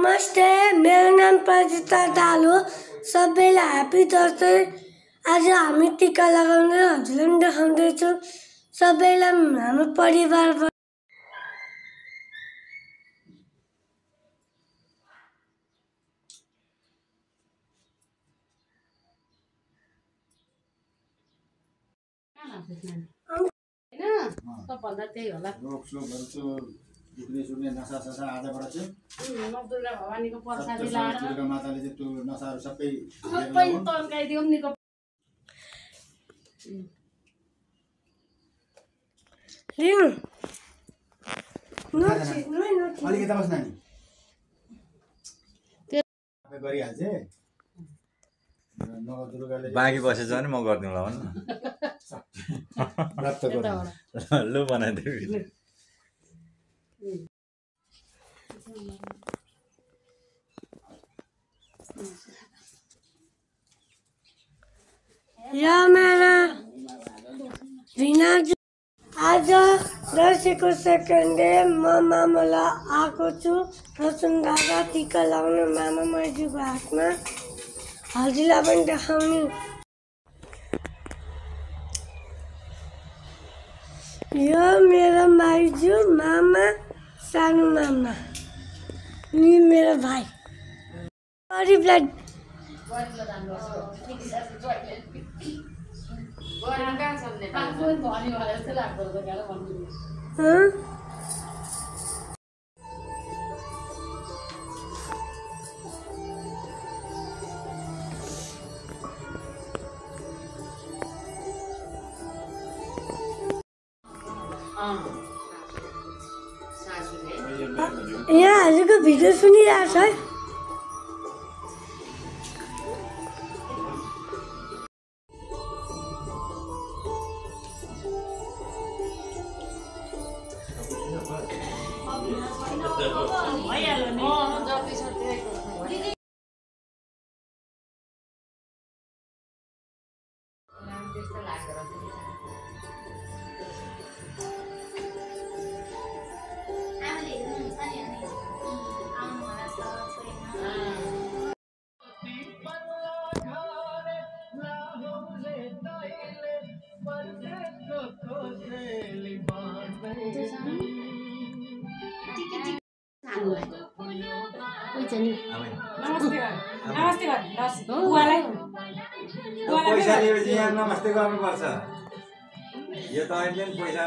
नमस्ते, मेरो नाम प्रजिता दाल हो। सबैलाई ह्यापी दसैँ। आज हामी टिका लगाउने हजुरलाई पनि देखाउँदैछु। सबैलाई हाम्रो परिवार सबभन्दा त्यही होला दुख्ने नसाससा आजबाट चाहिँ दुर्गा भवानीको प्रसादी लाएर दुर्गा माताले चाहिँ त्यो नसाहरू सबै तन्काइदिउँ नि। अलिकति बस् नानी गरिहाल्छ बाँकी बसेछ भने म गरिदिउँला भन् न लु बनाइदिउ। या मेरा रिनाजु आज दसैँको सेकेन्ड डे म मामालाई आएको छु। रसुन दादा टिका लगाउनु मामा माइजूको हातमा। हजुरलाई पनि देखाउने। यो मेरो माइजू मामा सानो मामा नि मेरो भाइ गरिबलाई यहाँ हजुरको भिडियो सुनिरहेको छ है। पैसा लिएपछि यहाँ नमस्ते गर्नुपर्छ। यो त अहिले पैसा